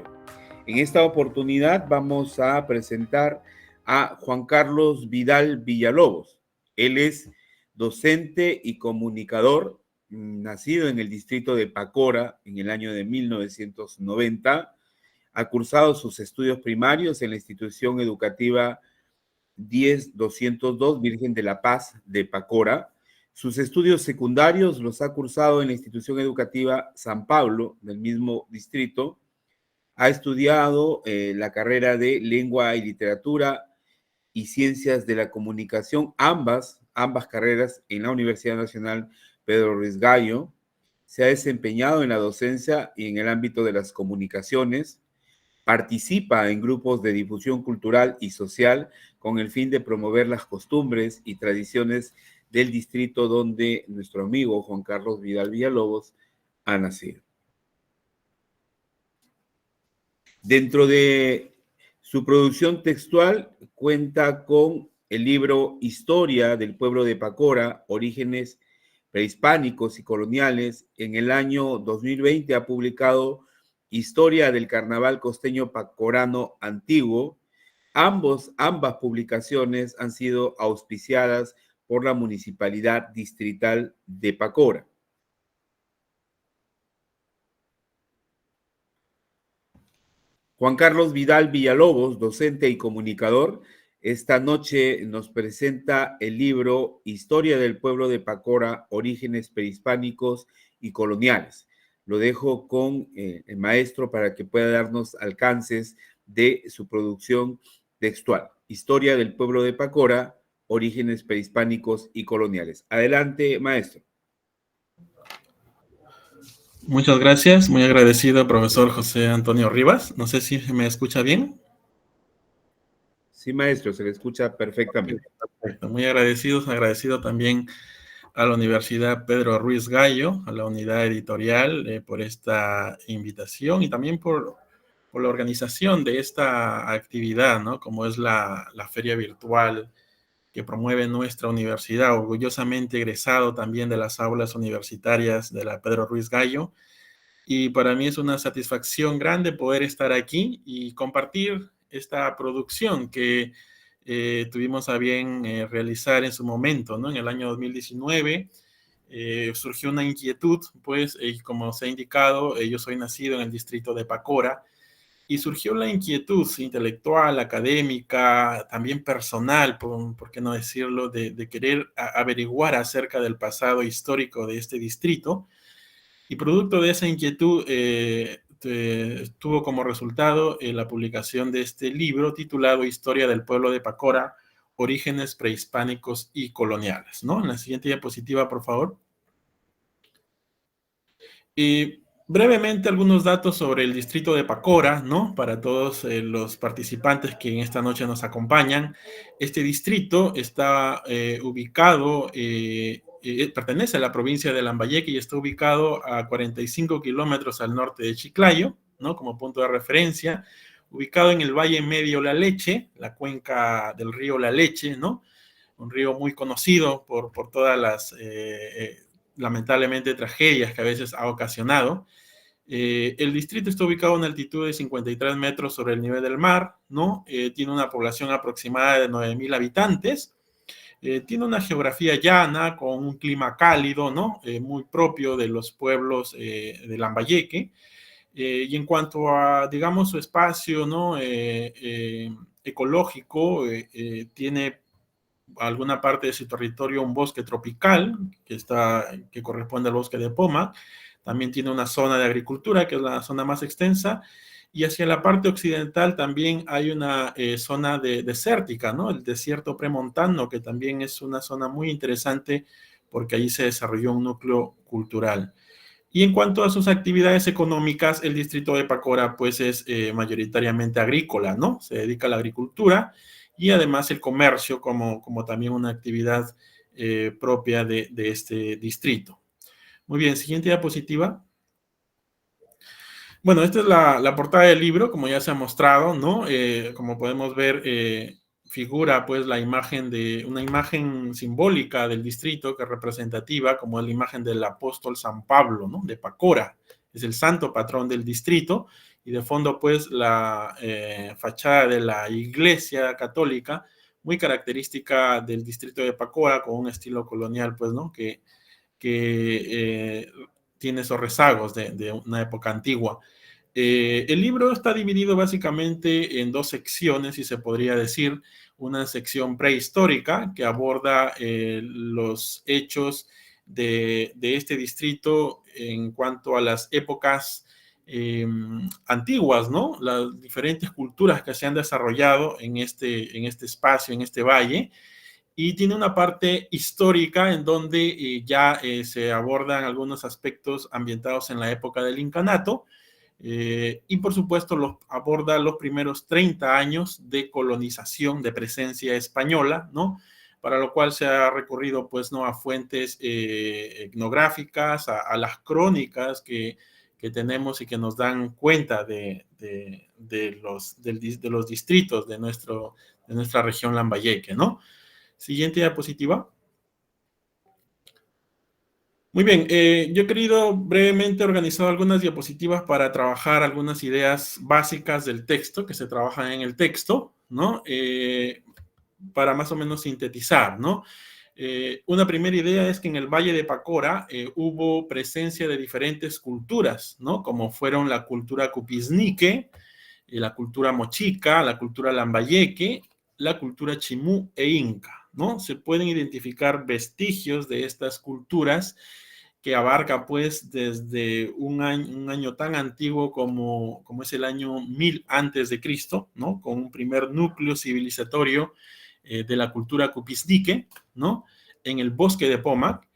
comunicación. En esta oportunidad vamos a presentar a Juan Carlos Vidal Villalobos. Él es docente y comunicador, nacido en el distrito de Pacora en el año de 1990. Ha cursado sus estudios primarios en la institución educativa 10202 Virgen de la Paz de Pacora. Sus estudios secundarios los ha cursado en la institución educativa San Pablo del mismo distrito. Ha estudiado la carrera de Lengua y Literatura y Ciencias de la Comunicación, ambas carreras en la Universidad Nacional Pedro Ruiz Gallo. Se ha desempeñado en la docencia y en el ámbito de las comunicaciones. Participa en grupos de difusión cultural y social con el fin de promover las costumbres y tradiciones del distrito donde nuestro amigo Juan Carlos Vidal Villalobos ha nacido. Dentro de su producción textual cuenta con el libro Historia del pueblo de Pacora, Orígenes prehispánicos y coloniales. En el año 2020 ha publicado Historia del Carnaval Costeño Pacorano Antiguo. Ambas publicaciones han sido auspiciadas por la Municipalidad Distrital de Pacora. Juan Carlos Vidal Villalobos, docente y comunicador, esta noche nos presenta el libro Historia del pueblo de Pacora, Orígenes prehispánicos y coloniales. Lo dejo con el maestro para que pueda darnos alcances de su producción textual. Historia del pueblo de Pacora, Orígenes prehispánicos y coloniales. Adelante, maestro. Muchas gracias, muy agradecido, profesor José Antonio Rivas. No sé si me escucha bien. Sí, maestro, se le escucha perfectamente. Perfecto, muy agradecido también a la Universidad Pedro Ruiz Gallo, a la unidad editorial, por esta invitación y también por la organización de esta actividad, ¿no? Como es la feria virtual que promueve nuestra universidad, orgullosamente egresado también de las aulas universitarias de la Pedro Ruiz Gallo. Y para mí es una satisfacción grande poder estar aquí y compartir esta producción que tuvimos a bien realizar en su momento, ¿no? En el año 2019 surgió una inquietud, pues, como se ha indicado, yo soy nacido en el distrito de Pacora, y surgió la inquietud intelectual, académica, también personal, por qué no decirlo, de querer averiguar acerca del pasado histórico de este distrito. Y producto de esa inquietud, tuvo como resultado la publicación de este libro titulado Historia del pueblo de Pacora, Orígenes prehispánicos y coloniales, ¿no? En la siguiente diapositiva, por favor. Brevemente, algunos datos sobre el distrito de Pacora, ¿no? Para todos los participantes que en esta noche nos acompañan. Este distrito está ubicado, pertenece a la provincia de Lambayeque y está ubicado a 45 kilómetros al norte de Chiclayo, ¿no? Como punto de referencia. Ubicado en el Valle Medio La Leche, la cuenca del río La Leche, ¿no? Un río muy conocido por todas las lamentablemente tragedias que a veces ha ocasionado. El distrito está ubicado a una altitud de 53 metros sobre el nivel del mar, ¿no? Tiene una población aproximada de 9,000 habitantes. Tiene una geografía llana con un clima cálido, ¿no? Muy propio de los pueblos de Lambayeque. Y en cuanto a, digamos, su espacio, ¿no? Ecológico, tiene alguna parte de su territorio un bosque tropical que corresponde al bosque de Pomac. También tiene una zona de agricultura, que es la zona más extensa, y hacia la parte occidental también hay una zona desértica, ¿no? El desierto premontano, que también es una zona muy interesante porque allí se desarrolló un núcleo cultural. Y en cuanto a sus actividades económicas, el distrito de Pacora pues es mayoritariamente agrícola, ¿no? Se dedica a la agricultura y además el comercio como también una actividad propia de este distrito. Muy bien, siguiente diapositiva. Bueno, esta es la portada del libro, como ya se ha mostrado, ¿no? Como podemos ver, figura pues una imagen simbólica del distrito que es representativa, como es la imagen del apóstol San Pablo, ¿no? De Pacora. Es el santo patrón del distrito y de fondo pues la fachada de la iglesia católica, muy característica del distrito de Pacora, con un estilo colonial, pues, ¿no? Que tiene esos rezagos de una época antigua. El libro está dividido básicamente en dos secciones, si se podría decir. Una sección prehistórica que aborda los hechos de este distrito en cuanto a las épocas antiguas, ¿no? Las diferentes culturas que se han desarrollado en este espacio, en este valle. Y tiene una parte histórica en donde ya se abordan algunos aspectos ambientados en la época del incanato, y por supuesto aborda los primeros 30 años de colonización, de presencia española, ¿no? Para lo cual se ha recurrido, pues, ¿no?, a fuentes etnográficas, a las crónicas que tenemos y que nos dan cuenta de los distritos de nuestra región Lambayeque, ¿no? Siguiente diapositiva. Muy bien, yo he querido brevemente organizar algunas diapositivas para trabajar algunas ideas básicas del texto, que se trabajan en el texto, ¿no? Para más o menos sintetizar, ¿no? Una primera idea es que en el Valle de Pacora hubo presencia de diferentes culturas, ¿no? Como fueron la cultura Cupiznique, la cultura Mochica, la cultura Lambayeque, la cultura Chimú e Inca, ¿no? Se pueden identificar vestigios de estas culturas que abarca pues desde un año tan antiguo como es el año 1000 antes de Cristo, ¿no? Con un primer núcleo civilizatorio de la cultura Cupiznique, ¿no? En el bosque de Pomac,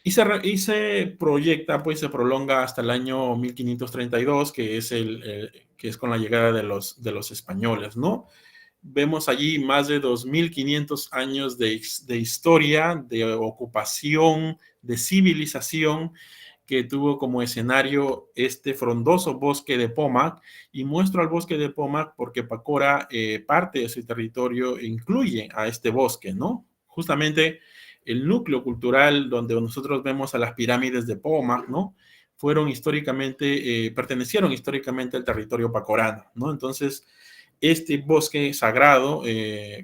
y se proyecta, pues se prolonga hasta el año 1532, que es con la llegada de los españoles, ¿no? Vemos allí más de 2500 años de historia, de ocupación, de civilización, que tuvo como escenario este frondoso bosque de Pomac. Y muestro al bosque de Pomac porque Pacora, parte de su territorio incluye a este bosque, ¿no? Justamente el núcleo cultural donde nosotros vemos a las pirámides de Pomac, ¿no? Pertenecieron históricamente al territorio pacorano, ¿no? Entonces, este bosque sagrado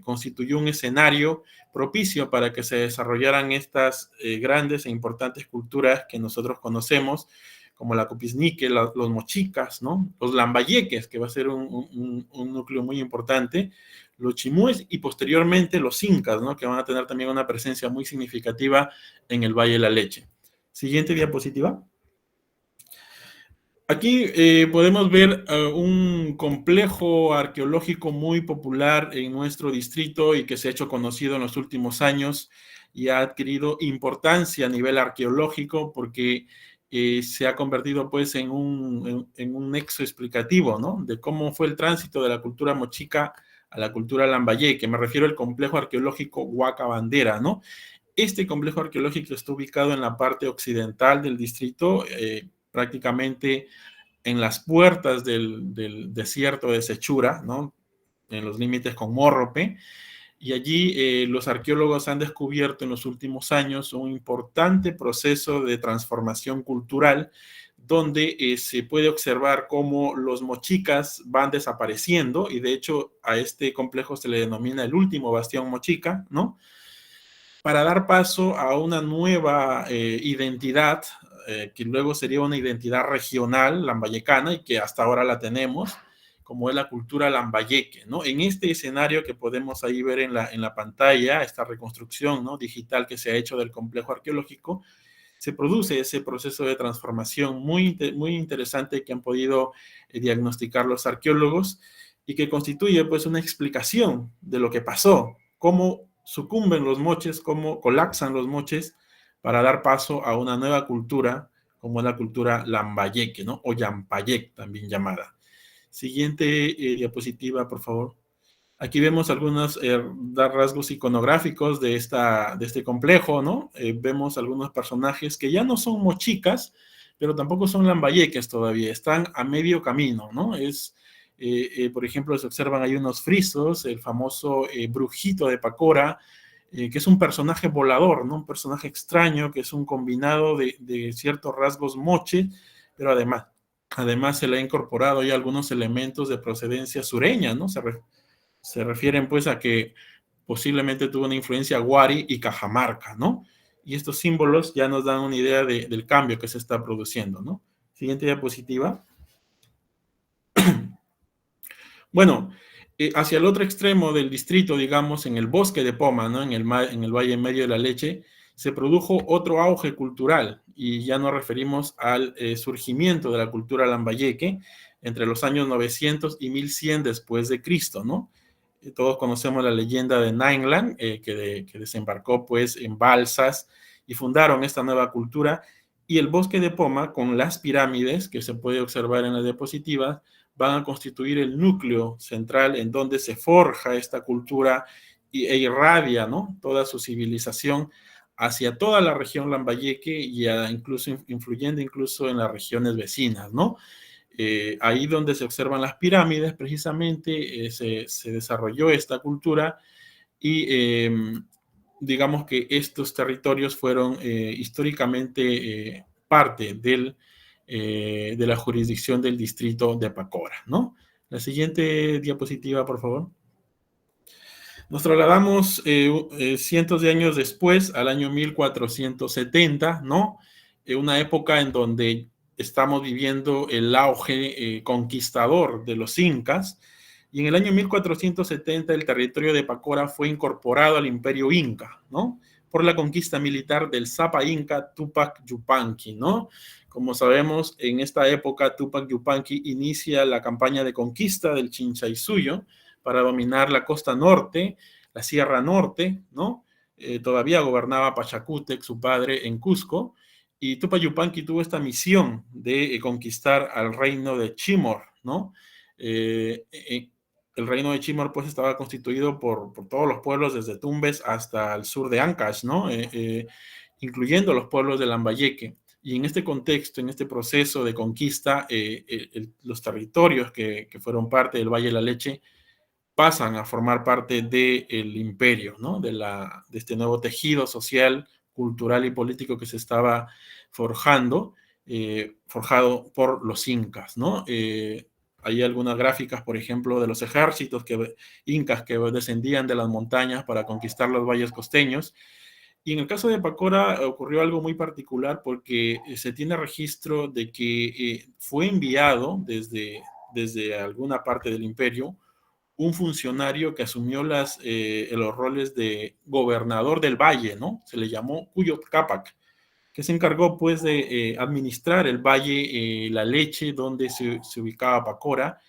constituyó un escenario propicio para que se desarrollaran estas grandes e importantes culturas que nosotros conocemos, como la Cupiznique, los mochicas, ¿no? Los lambayeques, que va a ser un núcleo muy importante, los chimúes y posteriormente los incas, ¿no? Que van a tener también una presencia muy significativa en el Valle de la Leche. Siguiente diapositiva. Aquí podemos ver un complejo arqueológico muy popular en nuestro distrito y que se ha hecho conocido en los últimos años y ha adquirido importancia a nivel arqueológico porque se ha convertido pues en un nexo explicativo, ¿no? De cómo fue el tránsito de la cultura mochica a la cultura lambayeque. Me refiero al complejo arqueológico Huaca Bandera, ¿no? Este complejo arqueológico está ubicado en la parte occidental del distrito, prácticamente en las puertas del desierto de Sechura, ¿no? En los límites con Morrope, y allí los arqueólogos han descubierto en los últimos años un importante proceso de transformación cultural donde se puede observar cómo los mochicas van desapareciendo, y de hecho a este complejo se le denomina el último bastión mochica, ¿no? Para dar paso a una nueva identidad, que luego sería una identidad regional lambayecana y que hasta ahora la tenemos, como es la cultura lambayeque, ¿no? En este escenario que podemos ahí ver en la pantalla, esta reconstrucción, ¿no?, digital que se ha hecho del complejo arqueológico, se produce ese proceso de transformación muy interesante que han podido diagnosticar los arqueólogos y que constituye pues una explicación de lo que pasó, cómo sucumben los moches, cómo colapsan los moches para dar paso a una nueva cultura, como es la cultura lambayeque, ¿no? O yampayec, también llamada. Siguiente diapositiva, por favor. Aquí vemos algunos rasgos iconográficos de este complejo, ¿no? Vemos algunos personajes que ya no son mochicas, pero tampoco son lambayeques todavía, están a medio camino, ¿no? Por ejemplo, se observan ahí unos frisos, el famoso brujito de Pacora, que es un personaje volador, ¿no? Un personaje extraño, que es un combinado de ciertos rasgos moche, pero además Además, se le ha incorporado ya algunos elementos de procedencia sureña, ¿no? Se refieren pues a que posiblemente tuvo una influencia Wari y Cajamarca, ¿no? Y estos símbolos ya nos dan una idea del cambio que se está produciendo, ¿no? Siguiente diapositiva. Bueno, hacia el otro extremo del distrito, digamos, en el bosque de Poma, ¿no? En el Valle en Medio de la Leche, se produjo otro auge cultural, y ya nos referimos al surgimiento de la cultura lambayeque entre los años 900 y 1100 después de Cristo, ¿no? Todos conocemos la leyenda de Nainglan, que desembarcó pues en balsas y fundaron esta nueva cultura, y el bosque de Poma con las pirámides que se puede observar en las diapositivas van a constituir el núcleo central en donde se forja esta cultura e irradia, ¿no?, toda su civilización hacia toda la región lambayeque y incluso influyendo incluso en las regiones vecinas, ¿no? Ahí donde se observan las pirámides, precisamente se desarrolló esta cultura, y digamos que estos territorios fueron históricamente parte de la jurisdicción del distrito de Pacora, ¿no? La siguiente diapositiva, por favor. Nos trasladamos cientos de años después, al año 1470, ¿no? Una época en donde estamos viviendo el auge conquistador de los incas, y en el año 1470 el territorio de Pacora fue incorporado al imperio inca, ¿no?, por la conquista militar del Zapa inca Tupac Yupanqui, ¿no? Como sabemos, en esta época Tupac Yupanqui inicia la campaña de conquista del Chinchaysuyo para dominar la costa norte, la Sierra Norte, ¿no? Todavía gobernaba Pachacútec, su padre, en Cusco, y Tupac Yupanqui tuvo esta misión de conquistar al reino de Chimor, ¿no? El reino de Chimor pues estaba constituido por todos los pueblos desde Tumbes hasta el sur de Ancash, ¿no? Incluyendo los pueblos de Lambayeque. Y en este contexto, en este proceso de conquista, los territorios que fueron parte del Valle de la Leche pasan a formar parte del imperio, ¿no?, de este nuevo tejido social, cultural y político que se estaba forjado por los incas, ¿no? Hay algunas gráficas, por ejemplo, de los ejércitos incas que descendían de las montañas para conquistar los valles costeños. Y en el caso de Pacora ocurrió algo muy particular, porque se tiene registro de que fue enviado desde alguna parte del imperio un funcionario que asumió los roles de gobernador del valle, ¿no? Se le llamó Cuyot Cápac, que se encargó pues de administrar el valle La Leche, donde se ubicaba Pacora.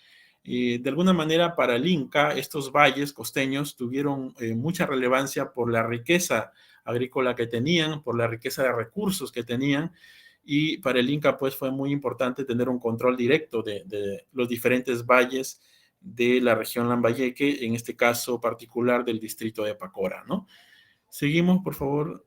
De alguna manera, para el Inca, estos valles costeños tuvieron mucha relevancia por la riqueza agrícola que tenían, por la riqueza de recursos que tenían, y para el Inca pues fue muy importante tener un control directo de los diferentes valles de la región Lambayeque, en este caso particular del distrito de Pacora, ¿no? Seguimos, por favor.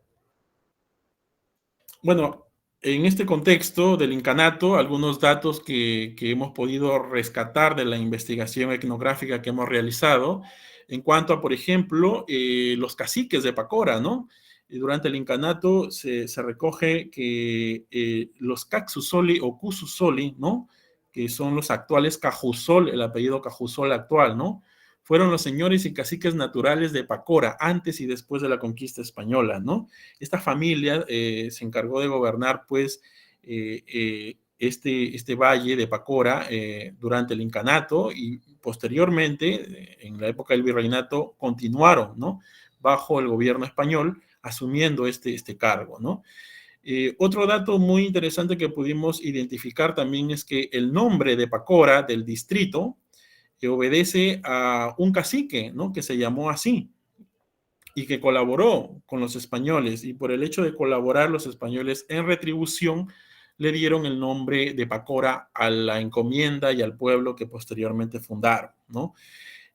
Bueno, en este contexto del incanato, algunos datos que hemos podido rescatar de la investigación etnográfica que hemos realizado, en cuanto a, por ejemplo, los caciques de Pacora, ¿no? Durante el incanato se recoge que los Caxusoli o Cususoli, ¿no?, que son los actuales Cajusol, el apellido Cajusol actual, ¿no?, fueron los señores y caciques naturales de Pacora antes y después de la conquista española, ¿no? Esta familia se encargó de gobernar, pues, este valle de Pacora durante el incanato, y posteriormente, en la época del virreinato, continuaron, ¿no?, bajo el gobierno español, asumiendo este cargo, ¿no? Otro dato muy interesante que pudimos identificar también es que el nombre de Pacora, del distrito, que obedece a un cacique, ¿no?, que se llamó así y que colaboró con los españoles, y por el hecho de colaborar los españoles, en retribución le dieron el nombre de Pacora a la encomienda y al pueblo que posteriormente fundaron, ¿no?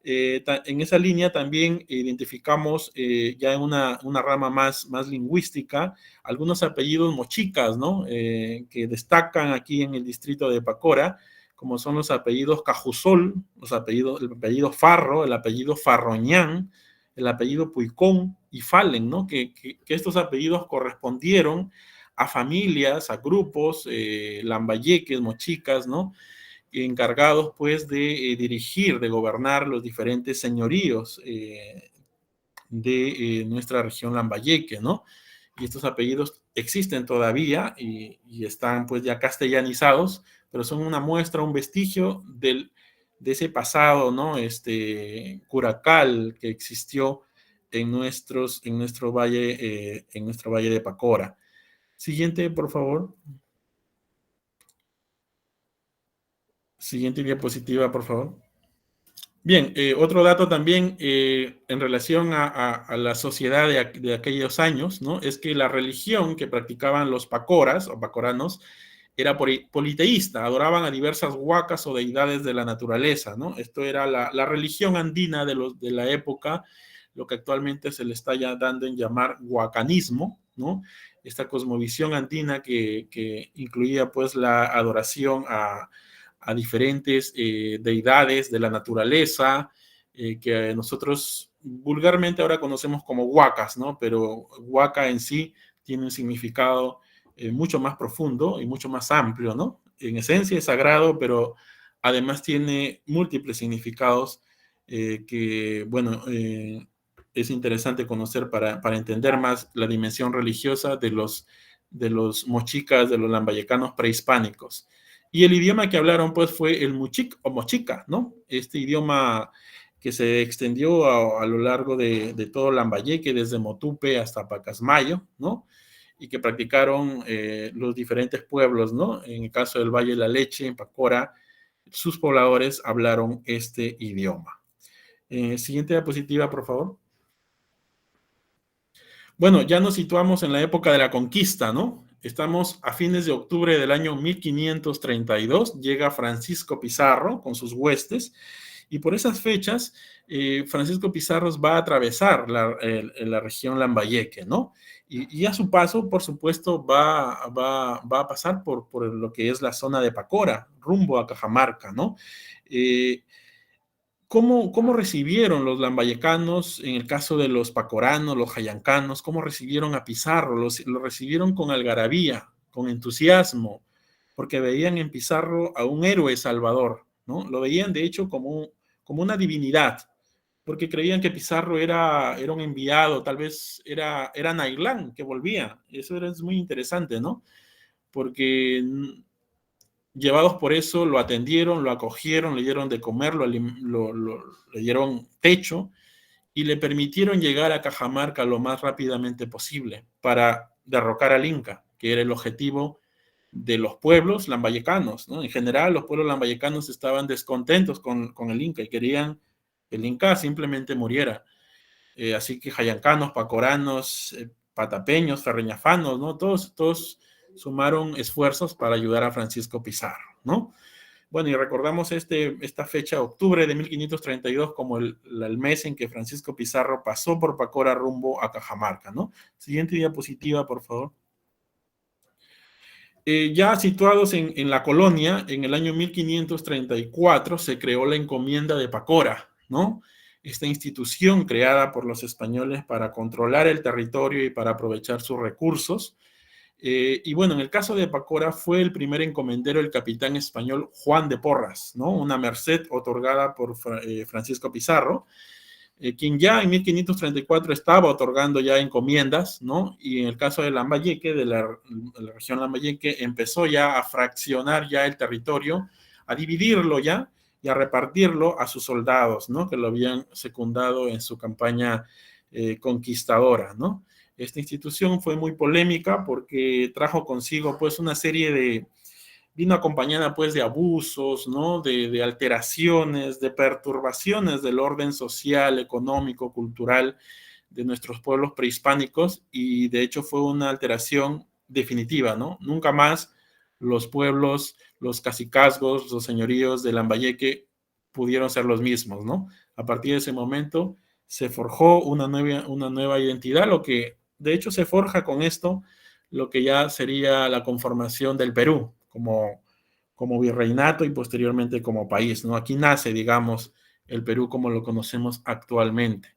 En esa línea también identificamos ya en una rama más lingüística algunos apellidos mochicas, ¿no?, que destacan aquí en el distrito de Pacora, como son los apellidos Cajusol, el apellido Farro, el apellido Farroñán, el apellido Puicón y Falen, ¿no?, que estos apellidos correspondieron a familias, a grupos, lambayeques, mochicas, ¿no? Encargados pues de dirigir, de gobernar los diferentes señoríos de nuestra región lambayeque, ¿no? Y estos apellidos existen todavía y están pues ya castellanizados, pero son una muestra, un vestigio de ese pasado, ¿no? Curacal que existió en nuestro valle de Pacora. Siguiente, por favor. Siguiente diapositiva, por favor. Bien, otro dato también en relación a la sociedad de aquellos años, ¿no? Es que la religión que practicaban los pacoras o pacoranos era politeísta, adoraban a diversas huacas o deidades de la naturaleza, ¿no? Esto era la religión andina de la época, lo que actualmente se le está ya dando en llamar huacanismo, ¿no? Esta cosmovisión andina que incluía pues la adoración a diferentes deidades de la naturaleza, que nosotros vulgarmente ahora conocemos como huacas, ¿no? Pero huaca en sí tiene un significado mucho más profundo y mucho más amplio, ¿no? En esencia es sagrado, pero además tiene múltiples significados que, bueno, es interesante conocer para entender más la dimensión religiosa de los mochicas, de los lambayecanos prehispánicos. Y el idioma que hablaron, pues, fue el muchic o mochica, ¿no? Este idioma que se extendió a lo largo de todo Lambayeque, desde Motupe hasta Pacasmayo, ¿no? Y que practicaron los diferentes pueblos, ¿no? En el caso del Valle de la Leche, en Pacora, sus pobladores hablaron este idioma. Siguiente diapositiva, por favor. Bueno, ya nos situamos en la época de la conquista, ¿no? Estamos a fines de octubre del año 1532, llega Francisco Pizarro con sus huestes, y por esas fechas, Francisco Pizarro va a atravesar la región Lambayeque, ¿no? Y a su paso, por supuesto, va a pasar por lo que es la zona de Pacora, rumbo a Cajamarca, ¿no? ¿Cómo recibieron los lambayecanos, en el caso de los pacoranos, los jayancanos, cómo recibieron a Pizarro? Lo recibieron con algarabía, con entusiasmo, porque veían en Pizarro a un héroe salvador, ¿no? Lo veían, de hecho, como una divinidad, porque creían que Pizarro era un enviado, tal vez era Nailán que volvía. Eso es muy interesante, ¿no? Porque llevados por eso, lo atendieron, lo acogieron, le dieron de comer, le dieron techo y le permitieron llegar a Cajamarca lo más rápidamente posible para derrocar al Inca, que era el objetivo de los pueblos lambayecanos, ¿no? En general, los pueblos lambayecanos estaban descontentos con el Inca y querían que el Inca simplemente muriera. Así que jayancanos, pacoranos, patapeños, ferreñafanos, ¿no? Todos sumaron esfuerzos para ayudar a Francisco Pizarro, ¿no? Bueno, y recordamos esta fecha, octubre de 1532, como el mes en que Francisco Pizarro pasó por Pacora rumbo a Cajamarca, ¿no? Siguiente diapositiva, por favor. Ya situados en la colonia, en el año 1534 se creó la encomienda de Pacora, ¿no? Esta institución creada por los españoles para controlar el territorio y para aprovechar sus recursos. Y bueno, en el caso de Pacora fue el primer encomendero el capitán español Juan de Porras, ¿no? Una merced otorgada por Francisco Pizarro, quien ya en 1534 estaba otorgando ya encomiendas, ¿no? Y en el caso de Lambayeque, de la región Lambayeque, empezó ya a fraccionar ya el territorio, a dividirlo ya y a repartirlo a sus soldados, ¿no? Que lo habían secundado en su campaña conquistadora, ¿no? Esta institución fue muy polémica porque trajo consigo pues una serie vino acompañada pues de abusos, ¿no? De alteraciones, de perturbaciones del orden social, económico, cultural de nuestros pueblos prehispánicos y de hecho fue una alteración definitiva, ¿no? Nunca más los pueblos, los cacicazgos, los señoríos de Lambayeque pudieron ser los mismos, ¿no? A partir de ese momento se forjó una nueva identidad, lo que de hecho se forja con esto, lo que ya sería la conformación del Perú como virreinato y posteriormente como país, ¿no? Aquí nace, digamos, el Perú como lo conocemos actualmente.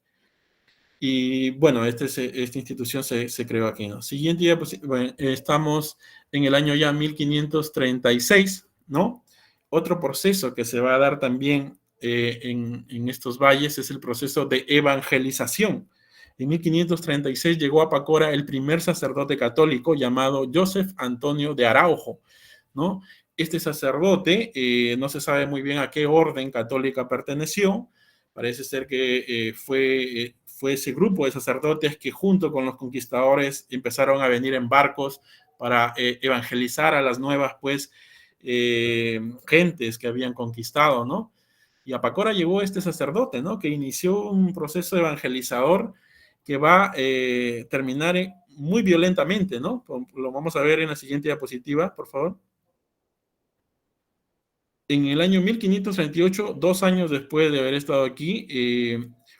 Y bueno, esta institución se creó aquí, ¿no? Siguiente diapositiva, bueno, estamos en el año ya 1536, ¿no? Otro proceso que se va a dar también en estos valles es el proceso de evangelización. En 1536 llegó a Pacora el primer sacerdote católico llamado Joseph Antonio de Araujo, ¿no? Este sacerdote no se sabe muy bien a qué orden católica perteneció. Parece ser que fue ese grupo de sacerdotes que junto con los conquistadores empezaron a venir en barcos para evangelizar a las nuevas, pues, gentes que habían conquistado, ¿no? Y a Pacora llegó este sacerdote, ¿no? Que inició un proceso evangelizador que va a terminar muy violentamente, ¿no? Lo vamos a ver en la siguiente diapositiva, por favor. En el año 1538, 2 años después de haber estado aquí,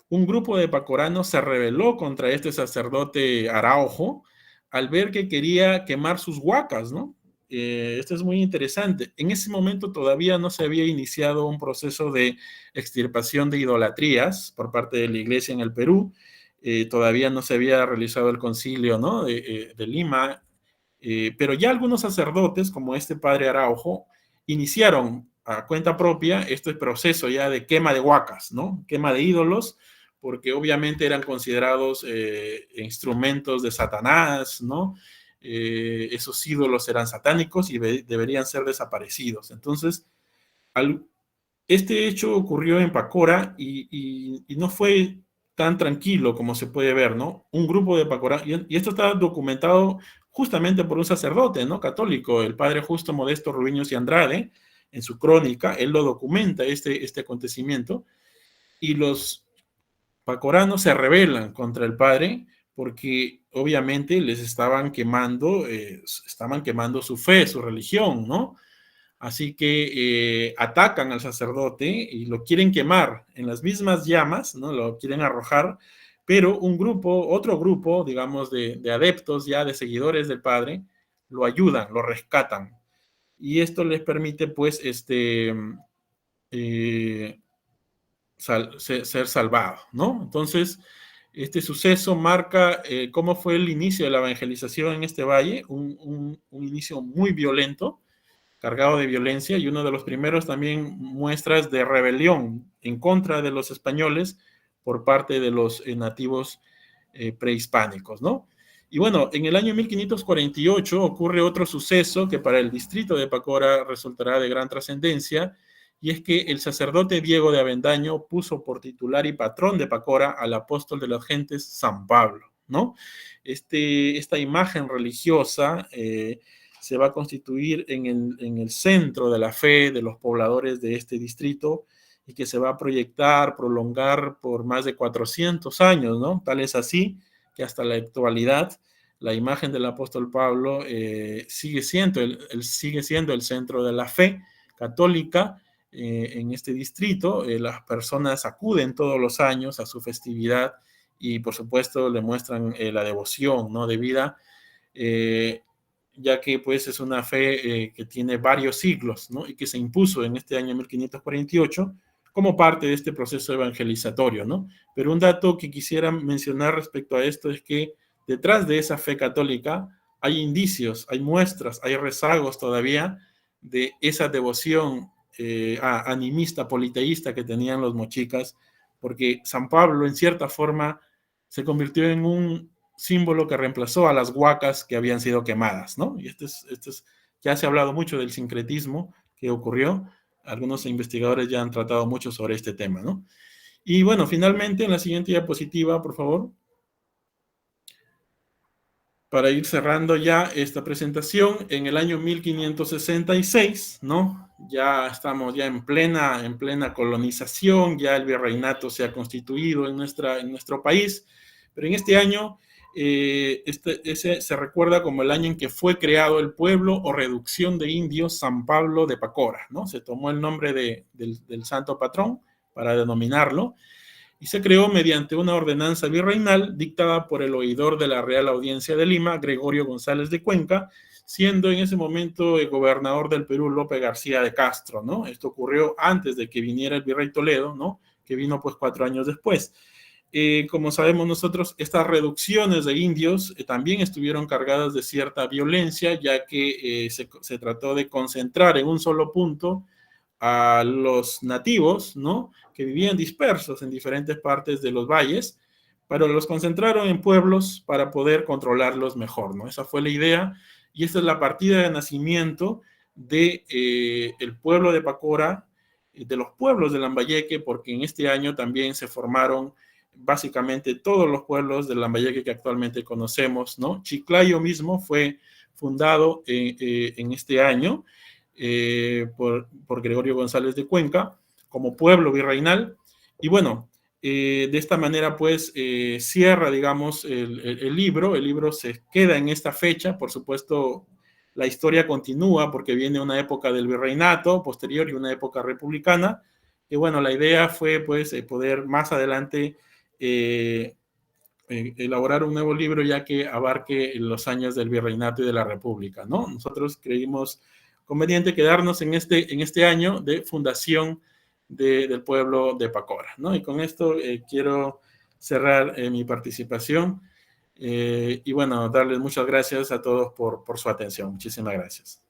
un grupo de pacoranos se rebeló contra este sacerdote Araujo al ver que quería quemar sus huacas, ¿no? Esto es muy interesante. En ese momento todavía no se había iniciado un proceso de extirpación de idolatrías por parte de la iglesia en el Perú. Todavía no se había realizado el concilio, ¿no? de Lima, pero ya algunos sacerdotes, como este padre Araujo, iniciaron a cuenta propia este proceso ya de quema de huacas, ¿no? Quema de ídolos, porque obviamente eran considerados instrumentos de Satanás, ¿no? Esos ídolos eran satánicos y deberían ser desaparecidos. Entonces, este hecho ocurrió en Pacora y no fue tan tranquilo como se puede ver, ¿no? Un grupo de Pacora, y esto está documentado justamente por un sacerdote, ¿no? Católico, el padre Justo Modesto Rubiños y Andrade, en su crónica, él lo documenta, este acontecimiento, y los pacoranos se rebelan contra el padre porque obviamente les estaban quemando su fe, su religión, ¿no? Así que atacan al sacerdote y lo quieren quemar en las mismas llamas, ¿no? Lo quieren arrojar, pero otro grupo, digamos, de adeptos ya, de seguidores del padre, lo ayudan, lo rescatan. Y esto les permite, pues, ser salvado, ¿no? Entonces, este suceso marca cómo fue el inicio de la evangelización en este valle, un inicio muy violento, cargado de violencia, y uno de los primeros también muestras de rebelión en contra de los españoles por parte de los nativos prehispánicos, ¿no? Y bueno, en el año 1548 ocurre otro suceso que para el distrito de Pacora resultará de gran trascendencia, y es que el sacerdote Diego de Avendaño puso por titular y patrón de Pacora al apóstol de las gentes, San Pablo, ¿no? Esta imagen religiosa se va a constituir en el centro de la fe de los pobladores de este distrito y que se va a proyectar, prolongar por más de 400 años, ¿no? Tal es así que hasta la actualidad la imagen del apóstol Pablo sigue siendo el centro de la fe católica en este distrito. Las personas acuden todos los años a su festividad y por supuesto le muestran la devoción, ¿no? Debida ya que pues es una fe que tiene varios siglos, ¿no? Y que se impuso en este año 1548 como parte de este proceso evangelizatorio, ¿no? Pero un dato que quisiera mencionar respecto a esto es que detrás de esa fe católica hay indicios, hay muestras, hay rezagos todavía de esa devoción animista, politeísta que tenían los mochicas, porque San Pablo en cierta forma se convirtió en un símbolo que reemplazó a las huacas que habían sido quemadas, ¿no? Y ya se ha hablado mucho del sincretismo que ocurrió. Algunos investigadores ya han tratado mucho sobre este tema, ¿no? Y bueno, finalmente en la siguiente diapositiva, por favor, para ir cerrando ya esta presentación, en el año 1566, ¿no? Ya estamos ya en plena colonización, ya el virreinato se ha constituido en nuestro país, pero en este año ese se recuerda como el año en que fue creado el pueblo o reducción de indios San Pablo de Pacora, ¿no? Se tomó el nombre del santo patrón para denominarlo, y se creó mediante una ordenanza virreinal dictada por el oidor de la Real Audiencia de Lima, Gregorio González de Cuenca, siendo en ese momento el gobernador del Perú, Lope García de Castro, ¿no? Esto ocurrió antes de que viniera el virrey Toledo, ¿no? Que vino pues 4 años después. como sabemos nosotros, estas reducciones de indios también estuvieron cargadas de cierta violencia, ya que se trató de concentrar en un solo punto a los nativos, ¿no?, que vivían dispersos en diferentes partes de los valles, pero los concentraron en pueblos para poder controlarlos mejor, ¿no? Esa fue la idea, y esta es la partida de nacimiento de el pueblo de Pacora, de los pueblos de Lambayeque, porque en este año también se formaron básicamente todos los pueblos de Lambayeque que actualmente conocemos, ¿no? Chiclayo mismo fue fundado en este año por Gregorio González de Cuenca como pueblo virreinal, y bueno, de esta manera pues cierra, digamos, el libro se queda en esta fecha. Por supuesto, la historia continúa porque viene una época del virreinato posterior y una época republicana, y bueno, la idea fue pues poder más adelante elaborar un nuevo libro ya que abarque los años del virreinato y de la república, ¿no? Nosotros creímos conveniente quedarnos en este año de fundación del pueblo de Pacora, ¿no? Y con esto quiero cerrar mi participación y bueno, darles muchas gracias a todos por su atención. Muchísimas gracias.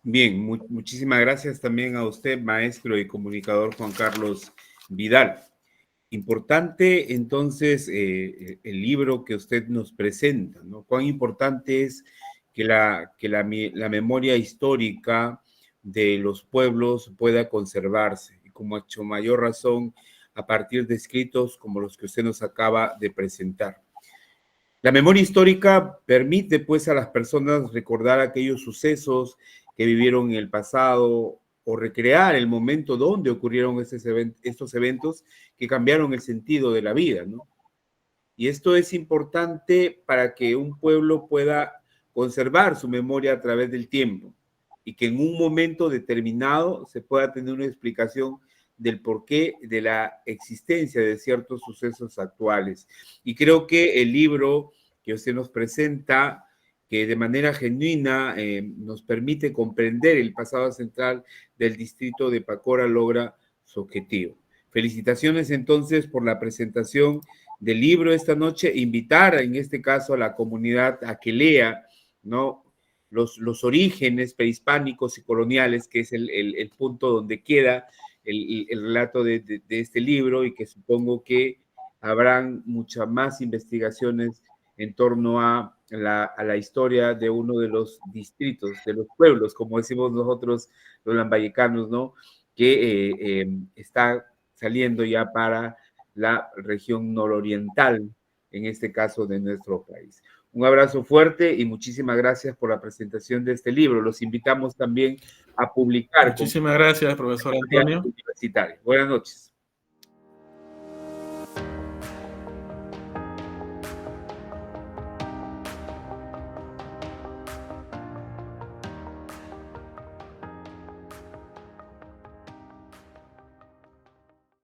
Bien, muchísimas gracias también a usted, maestro y comunicador Juan Carlos Vidal. Importante, entonces, el libro que usted nos presenta, ¿no? Cuán importante es que la memoria histórica de los pueblos pueda conservarse, y con mucho mayor razón a partir de escritos como los que usted nos acaba de presentar. La memoria histórica permite, pues, a las personas recordar aquellos sucesos que vivieron en el pasado o recrear el momento donde ocurrieron estos eventos que cambiaron el sentido de la vida, ¿no? Y esto es importante para que un pueblo pueda conservar su memoria a través del tiempo y que en un momento determinado se pueda tener una explicación del porqué de la existencia de ciertos sucesos actuales. Y creo que el libro que usted nos presenta, que de manera genuina nos permite comprender el pasado central del distrito de Pacora, logra su objetivo. Felicitaciones entonces por la presentación del libro esta noche. Invitar en este caso a la comunidad a que lea, ¿no?, los orígenes prehispánicos y coloniales, que es el punto donde queda el relato de este libro, y que supongo que habrán muchas más investigaciones en torno a la historia de uno de los distritos, de los pueblos, como decimos nosotros los lambayecanos, ¿no?, que está saliendo ya para la región nororiental, en este caso de nuestro país. Un abrazo fuerte y muchísimas gracias por la presentación de este libro. Los invitamos también a publicar. Muchísimas gracias, profesor Antonio. Buenas noches.